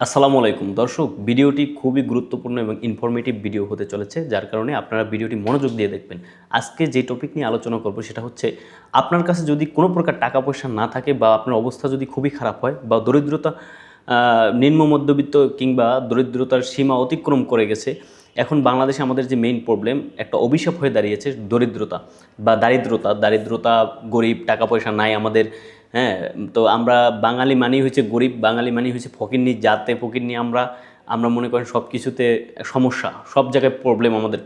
আসসালামু আলাইকুম দর্শক, ভিডিওটি খুবই গুরুত্বপূর্ণ এবং ইনফরমেটিভ ভিডিও হতে চলেছে, যার কারণে আপনারা ভিডিওটি মনোযোগ দিয়ে দেখবেন। আজকে যে টপিক নিয়ে আলোচনা করব সেটা হচ্ছে, আপনার কাছে যদি কোনো প্রকার টাকা পয়সা না থাকে বা আপনার অবস্থা যদি খুবই খারাপ হয় বা দরিদ্রতা নিম্ন মধ্যবিত্ত কিংবা দরিদ্রতার সীমা অতিক্রম করে গেছে। এখন বাংলাদেশে আমাদের যে মেইন প্রবলেম, একটা অভিশাপ হয়ে দাঁড়িয়েছে দরিদ্রতা বা দারিদ্রতা। গরিব, টাকা পয়সা নাই আমাদের। হ্যাঁ, তো আমরা বাঙালি মানেই হচ্ছে গরিব, বাঙালি মানেই হচ্ছে ফকিরনি জাতে ফকিরনি। আমরা আমরা মনে করেন সব কিছুতে সমস্যা, সব জায়গায় প্রবলেম, আমাদের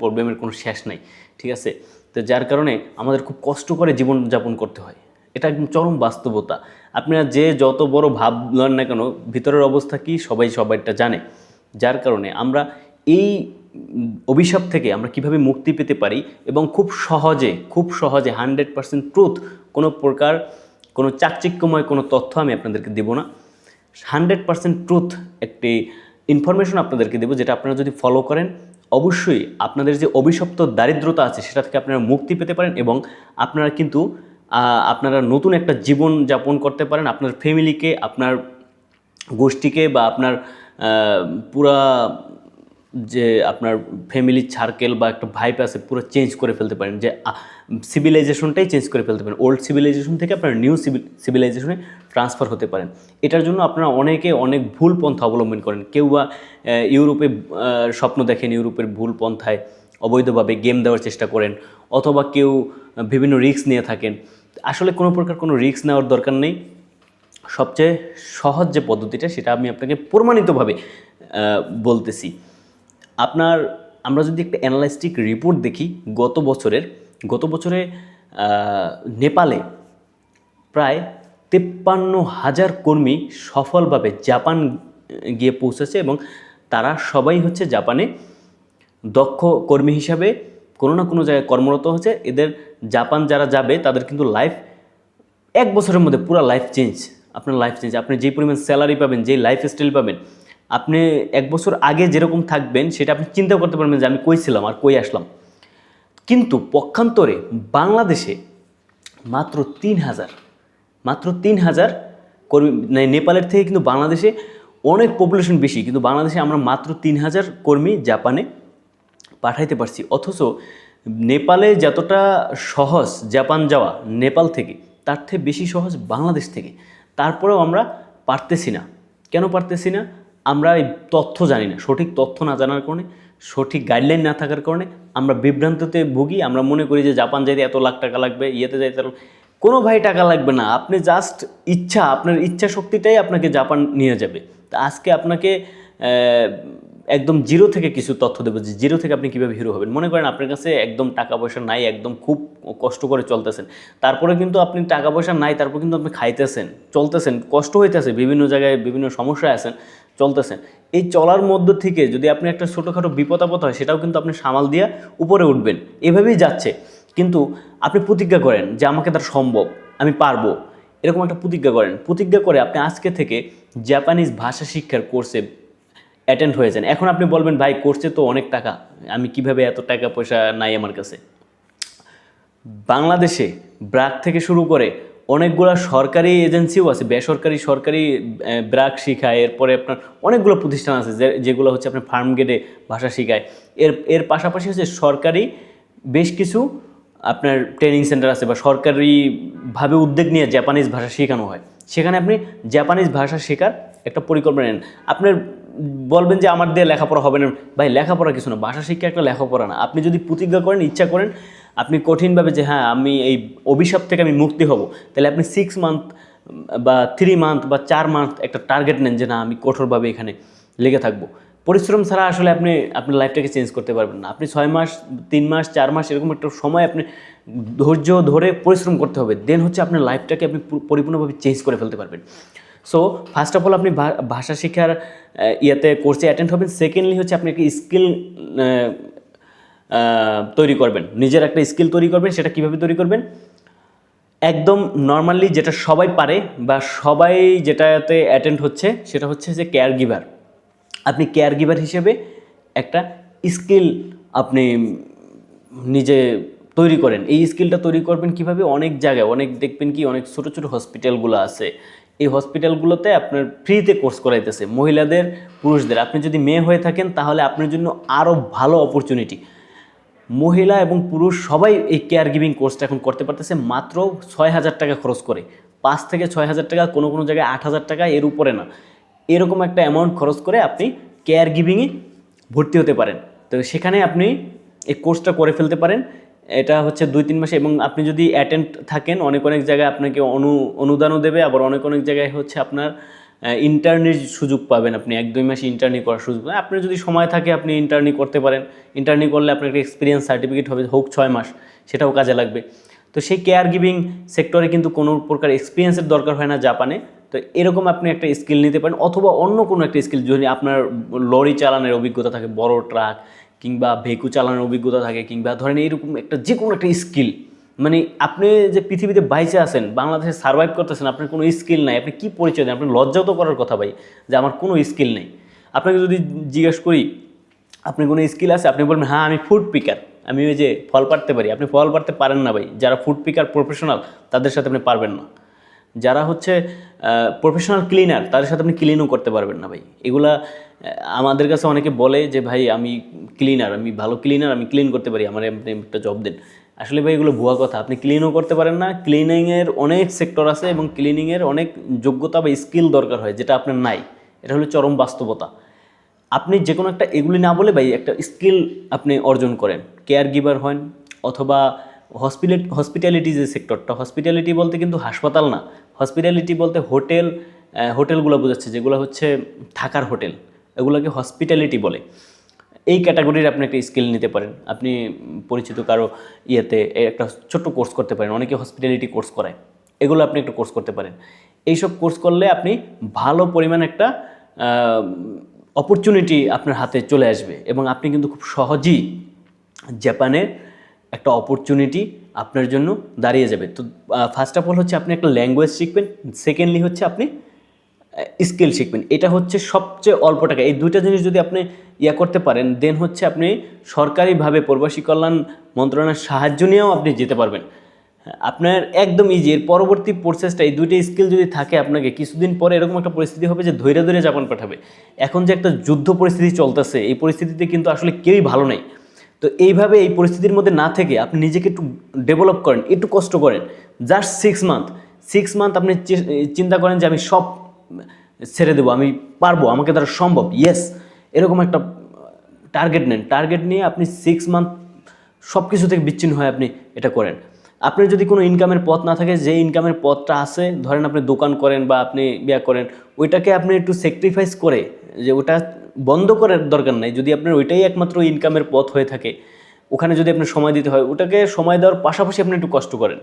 প্রবলেমের কোনো শেষ নাই। ঠিক আছে, তো যার কারণে আমাদের খুব কষ্ট করে জীবনযাপন করতে হয়। এটা একদম চরম বাস্তবতা। আপনারা যে যত বড় ভাবলেন না কেন, ভিতরের অবস্থা কি সবাইটা জানে। যার কারণে আমরা এই অভিশাপ থেকে আমরা কিভাবে মুক্তি পেতে পারি এবং খুব সহজে 100% ট্রুথ, কোনো প্রকার কোনো চাকচিক্যময় কোনো তথ্য আমি আপনাদেরকে দেব না। 100% ট্রুথ একটি ইনফরমেশন আপনাদেরকে দেব, যেটা আপনারা যদি ফলো করেন অবশ্যই আপনাদের যে অভিশপ্ত দারিদ্রতা আছে সেটা থেকে আপনারা মুক্তি পেতে পারেন এবং আপনারা কিন্তু আপনারা নতুন একটা জীবন যাপন করতে পারেন। আপনার ফ্যামিলিকে, আপনার গোষ্ঠীকে বা আপনার পুরা যে আপনার ফ্যামিলির সার্কেল বা একটা ভাইব আছে পুরো চেঞ্জ করে ফেলতে পারেন, যে সিভিলাইজেশনটাই চেঞ্জ করে ফেলতে পারেন। ওল্ড সিভিলাইজেশন থেকে আপনার নিউ সিভিলাইজেশনে ট্রান্সফার হতে পারেন। এটার জন্য আপনারা অনেক ভুল পন্থা অবলম্বন করেন। কেউ বা ইউরোপে স্বপ্ন দেখেন, ইউরোপের ভুল পন্থায় অবৈধভাবে গেম দেওয়ার চেষ্টা করেন, অথবা কেউ বিভিন্ন রিস্ক নিয়ে থাকেন। আসলে কোনো প্রকার কোনো রিস্ক নেওয়ার দরকার নেই। সবচেয়ে সহজ যে পদ্ধতিটা সেটা আমি আপনাকে প্রমাণিতভাবে বলতেছি। আমরা যদি একটা অ্যানালাইস্টিক রিপোর্ট দেখি গত বছরে নেপালে প্রায় 53,000 কর্মী সফলভাবে জাপান গিয়ে পৌঁছেছে এবং তারা সবাই হচ্ছে জাপানে দক্ষ কর্মী হিসাবে কোনো না কোনো জায়গায় কর্মরত হচ্ছে। এদের জাপান যারা যাবে তাদের কিন্তু লাইফ 1 বছরের মধ্যে পুরো লাইফ চেঞ্জ। আপনার লাইফ চেঞ্জ, আপনি যেই পরিমাণ স্যালারি পাবেন, যেই লাইফস্টাইল পাবেন, আপনি 1 বছর আগে যেরকম থাকবেন সেটা আপনি চিন্তাও করতে পারবেন যে আমি কই ছিলাম আর কই আসলাম। কিন্তু পক্ষান্তরে বাংলাদেশে মাত্র 3,000 কর্মী, নেপালের থেকে কিন্তু বাংলাদেশে অনেক পপুলেশন বেশি, কিন্তু বাংলাদেশে আমরা মাত্র 3,000 কর্মী জাপানে পাঠাইতে পারছি। অথচ নেপালে যতটা সহজ জাপান যাওয়া নেপাল থেকে, তার থেকে বেশি সহজ বাংলাদেশ থেকে। তারপরেও আমরা পারতেছি না। কেন পারতেছি না? আমরা এই তথ্য জানি না, সঠিক তথ্য না জানার কারণে, সঠিক গাইডলাইন না থাকার কারণে আমরা বিভ্রান্ততে ভুগি। আমরা মনে করি যে জাপান যাইতে এত লাখ টাকা লাগবে, ইয়েতে যাইতে কোনো ভাই টাকা লাগবে না। আপনি জাস্ট আপনার ইচ্ছা শক্তিটাই আপনাকে জাপান নিয়ে যাবে। তা আজকে আপনাকে একদম জিরো থেকে কিছু তথ্য দেবো, যে জিরো থেকে আপনি কীভাবে হিরো হবেন। মনে করেন আপনার কাছে একদম টাকা পয়সা নাই, একদম খুব কষ্ট করে চলতেছেন, তারপরে কিন্তু আপনি টাকা পয়সা নাই, তারপর কিন্তু আপনি খাইতেছেন, চলতেছেন, কষ্ট হইতেছে, বিভিন্ন জায়গায় বিভিন্ন সমস্যায় আছেন, চলতেছেন। এই চলার মধ্য থেকে যদি আপনি একটা ছোটোখাটো বিপদ আপদ হয়, সেটাও কিন্তু আপনি সামাল দিয়ে উপরে উঠবেন। এভাবেই যাচ্ছে। কিন্তু আপনি প্রতিজ্ঞা করেন যে আমাকে তার সম্ভব, আমি পারবো, এরকম একটা প্রতিজ্ঞা করে আপনি আজকে থেকে জাপানিজ ভাষা শিক্ষার কোর্সে অ্যাটেন্ড হয়ে যান। এখন আপনি বলবেন, ভাই কোর্সে তো অনেক টাকা, আমি কিভাবে এত টাকা পয়সা নাই আমার কাছে। বাংলাদেশে ব্র্যাক থেকে শুরু করে অনেকগুলো সরকারি এজেন্সিও আছে, বেসরকারি সরকারি ব্র্যাক শেখায়। এরপরে আপনার অনেকগুলো প্রতিষ্ঠান আছে যেগুলো হচ্ছে আপনার ফার্ম গেটে ভাষা শেখায়। এর পাশাপাশি হচ্ছে সরকারি বেশ কিছু আপনার ট্রেনিং সেন্টার আছে বা সরকারিভাবে উদ্যোগ নিয়ে জাপানিজ ভাষা শেখানো হয়। সেখানে আপনি জাপানিজ ভাষা শেখার একটা পরিকল্পনা নেন। আপনার বলবেন যে আমার দিয়ে লেখাপড়া হবে না। ভাই, লেখাপড়া কিছু না, ভাষা শিক্ষা একটা লেখাপড়া না। আপনি যদি প্রতিজ্ঞা করেন, ইচ্ছা করেন, আপনি কঠিনভাবে যে হ্যাঁ আমি এই অভিশাপ থেকে আমি মুক্তি হব, তাহলে আপনি 6 মান্থ বা 3 মান্থ বা 4 মান্থ একটা টার্গেট নেন যে না, আমি কঠোরভাবে এখানে লেগে থাকবো। পরিশ্রম ছাড়া আসলে আপনি আপনার লাইফটাকে চেঞ্জ করতে পারবেন না। আপনি 6 মাস, 3 মাস, 4 মাস এরকম একটা সময় আপনি ধৈর্য ধরে পরিশ্রম করতে হবে। দেন হচ্ছে আপনার লাইফটাকে আপনি পরিপূর্ণভাবে চেঞ্জ করে ফেলতে পারবেন। সো ফার্স্ট অফ অল আপনি ভাষা শিক্ষার কোর্সে অ্যাটেন্ড হবেন। সেকেন্ডলি হচ্ছে আপনি একটা স্কিল তৈরি করবেন, নিজের একটা স্কিল তৈরি করবেন। সেটা কীভাবে তৈরি করবেন? একদম নর্মালি যেটা সবাই পারে বা সবাই যেটাতে অ্যাটেন্ড হচ্ছে, সেটা হচ্ছে যে কেয়ার গিভার। আপনি কেয়ার গিভার হিসেবে একটা স্কিল আপনি নিজে তৈরি করেন। এই স্কিলটা তৈরি করবেন কিভাবে? অনেক জায়গায় দেখবেন কি অনেক ছোটো ছোটো হসপিটালগুলো আছে এই হসপিটালগুলোতে আপনার ফ্রিতে কোর্স করাইতেছে মহিলাদের, পুরুষদের। আপনি যদি মেয়ে হয়ে থাকেন তাহলে আপনার জন্য আরও ভালো অপরচুনিটি। মহিলা এবং পুরুষ সবাই এই কেয়ার গিভিং কোর্সটা এখন করতে পারতেছে মাত্র 6,000 টাকা খরচ করে। 5 থেকে 6,000 টাকা, কোনো কোনো জায়গায় 8,000 টাকা, এর উপরে না। এরকম একটা অ্যামাউন্ট খরচ করে আপনি কেয়ার গিভিংয়ে ভর্তি হতে পারেন। তো সেখানে আপনি এই কোর্সটা করে ফেলতে পারেন। এটা হচ্ছে 2-3 মাসে, এবং আপনি যদি অ্যাটেন্ড থাকেন অনেক অনেক জায়গায় আপনাকে অনুদানও দেবে, আবার অনেক অনেক জায়গায় হচ্ছে আপনার ইন্টার্নির সুযোগ পাবেন। আপনি 1-2 মাস ইন্টার্নি করার সুযোগ পাবেন। আপনার যদি সময় থাকে আপনি ইন্টার্নি করতে পারেন। ইন্টার্নি করলে আপনার একটা এক্সপিরিয়েন্স সার্টিফিকেট হবে, হোক 6 মাস, সেটাও কাজে লাগবে। তো সেই কেয়ার গিভিং সেক্টরে কিন্তু কোনো প্রকার এক্সপিরিয়েন্সের দরকার হয় না জাপানে। তো এরকম আপনি একটা স্কিল নিতে পারেন, অথবা অন্য কোনো একটা স্কিল, যদি আপনার লরি চালানোর অভিজ্ঞতা থাকে, বড় ট্রাক কিংবা ভেকু চালানোর অভিজ্ঞতা থাকে, কিংবা ধরেন এরকম একটা যে কোনো একটা স্কিল, মানে আপনি যে পৃথিবীতে বাইচে আছেন, বাংলাদেশে সার্ভাইভ করতেছেন, আপনার কোনো স্কিল নাই, আপনি কি পরিচয় দেন? আপনি লজ্জাও তো করার কথা ভাই, যে আমার কোনো স্কিল নেই। আপনাকে যদি জিজ্ঞেস করি আপনি কোনো স্কিল আছে, আপনি বলবেন হ্যাঁ আমি ফুড পিকার, আমি ওই যে ফল পাড়তে পারি। আপনি ফল পাড়তে পারেন না ভাই। যারা ফুড পিকার প্রফেশনাল তাদের সাথে আপনি পারবেন না। যারা হচ্ছে প্রফেশনাল ক্লিনার তাদের সাথে আপনি ক্লিনও করতে পারবেন না ভাই। এগুলা আমাদের কাছে অনেকে বলে যে ভাই আমি ক্লিনার, আমি ভালো ক্লিনার, আমি ক্লিন করতে পারি, আমার আপনি একটা জব দেন। আসলে ভাই এগুলো ভুয়া কথা। আপনি ক্লিনও করতে পারেন না। ক্লিনিংয়ের অনেক সেক্টর আছে এবং ক্লিনিংয়ের অনেক যোগ্যতা বা স্কিল দরকার হয়, যেটা আপনার নাই। এটা হলো চরম বাস্তবতা। আপনি যে কোনো একটা এগুলি না বলে ভাই একটা স্কিল আপনি অর্জন করেন, কেয়ার গিভার হন, অথবা হসপিটালিটি যে সেক্টরটা, হসপিটালিটি বলতে কিন্তু হাসপাতাল না, হসপিটালিটি বলতে হোটেলগুলো বোঝাচ্ছে, যেগুলো হচ্ছে থাকার হোটেল, এগুলোকে হসপিটালিটি বলে। এই ক্যাটাগরির আপনি একটা স্কিল নিতে পারেন। আপনি পরিচিত কারো ইয়েতে একটা ছোট্ট কোর্স করতে পারেন, অনেকে হসপিটালিটি কোর্স করায়, এগুলো আপনি একটা কোর্স করতে পারেন। এইসব কোর্স করলে আপনি ভালো পরিমাণ একটা অপরচুনিটি আপনার হাতে চলে আসবে, এবং আপনি কিন্তু খুব সহজেই জাপানের একটা অপরচুনিটি আপনার জন্য দাঁড়িয়ে যাবে। তো ফার্স্ট অফ অল হচ্ছে আপনি একটা ল্যাঙ্গুয়েজ শিখবেন, সেকেন্ডলি হচ্ছে আপনি স্কিল শিখবেন। এটা হচ্ছে সবচেয়ে অল্প টাকা। এই দুইটা জিনিস যদি আপনি করতে পারেন, দেন হচ্ছে আপনি সরকারিভাবে প্রবাসী কল্যাণ মন্ত্রণালয়ের সাহায্য নিয়েও আপনি যেতে পারবেন। আপনার একদম ইজি। এর পরবর্তী প্রসেসটা, এই দুইটা স্কিল যদি থাকে, আপনাকে কিছুদিন পরে এরকম একটা পরিস্থিতি হবে যে ধৈর্য ধরে জাপান পাঠাবে। এখন যে একটা যুদ্ধ পরিস্থিতি চলতেছে, এই পরিস্থিতিতে কিন্তু আসলে কেউই ভালো নেই। তো এইভাবে এই পরিস্থিতির মধ্যে না থেকে আপনি নিজেকে একটু ডেভেলপ করেন, একটু কষ্ট করেন। জাস্ট 6 মান্থ আপনি চিন্তা করেন যে আমি সব ছেড়ে দেবো, আমি পারবো, আমাকে দ্বারা সম্ভব, ইয়েস, এরকম একটা টার্গেট নেন। টার্গেট নিয়ে আপনি 6 মান্থ সব কিছু থেকে বিচ্ছিন্ন হয়ে আপনি এটা করেন। আপনার যদি কোনো ইনকামের পথ না থাকে, যে ইনকামের পথটা আছে, ধরেন আপনি দোকান করেন বা আপনি করেন, ওইটাকে আপনি একটু স্যাক্রিফাইস করে, যে ওটা বন্ধ করার দরকার নাই। যদি আপনার ওইটাই একমাত্র ইনকামের পথ হয়ে থাকে, ওখানে যদি আপনার সময় দিতে হয়, ওটাকে সময় দেওয়ার পাশাপাশি আপনি একটু কষ্ট করেন।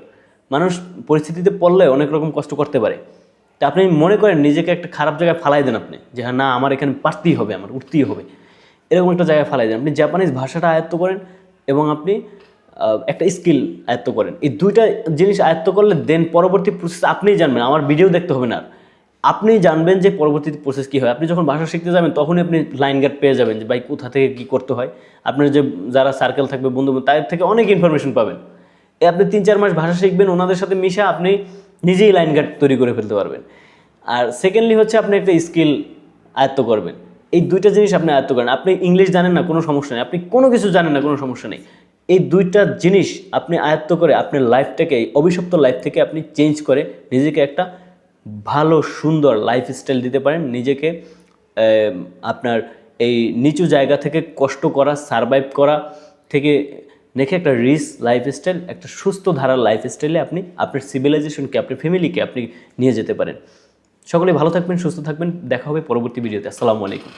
মানুষ পরিস্থিতিতে পড়লে অনেক রকম কষ্ট করতে পারে। তা আপনি মনে করেন নিজেকে একটা খারাপ জায়গায় ফালাই দেন আপনি, যে হ্যাঁ না আমার এখানে পারতেই হবে, আমার উঠতেই হবে, এরকম একটা জায়গায় ফালাই দেন। আপনি জাপানিজ ভাষাটা আয়ত্ত করেন এবং আপনি একটা স্কিল আয়ত্ত করেন। এই দুইটা জিনিস আয়ত্ত করলে দেন পরবর্তী প্রসেস আপনিই জানবেন, আমার ভিডিও দেখতে হবে না। আপনি জানবেন যে পরবর্তী প্রসেস কী হয়। আপনি যখন ভাষা শিখতে যাবেন তখনই আপনি লাইন গার্ড পেয়ে যাবেন, যে ভাই কোথা থেকে কী করতে হয়। আপনার যে যারা সার্কেল থাকবে, বন্ধু তাদের থেকে অনেক ইনফরমেশন পাবেন। আপনি 3-4 মাস ভাষা শিখবেন, ওনাদের সাথে মিশে আপনি নিজেই লাইন গার্ড তৈরি করে ফেলতে পারবেন। আর সেকেন্ডলি হচ্ছে আপনি একটা স্কিল আয়ত্ত করবেন। এই দুইটা জিনিস আপনি আয়ত্ত করেন। আপনি ইংলিশ জানেন না, কোনো সমস্যা নেই। আপনি কোনো কিছু জানেন না, কোনো সমস্যা নেই। এই দুইটা জিনিস আপনি আয়ত্ত করে আপনার লাইফটাকে, এই অভিশপ্ত লাইফ থেকে আপনি চেঞ্জ করে নিজেকে একটা ভালো সুন্দর লাইফস্টাইল দিতে পারেন। নিজেকে আপনার এই নিচু জায়গা থেকে কষ্ট করা, সারভাইভ করা থেকে দেখে একটা রিচ লাইফস্টাইল, একটা সুস্থ ধারার লাইফস্টাইলে আপনি আপনার সিভিলাইজেশনকে, আপনার ফ্যামিলিকে আপনি নিয়ে যেতে পারেন। সকলে ভালো থাকবেন, সুস্থ থাকবেন। দেখা হবে পরবর্তী ভিডিওতে। আসসালামু আলাইকুম।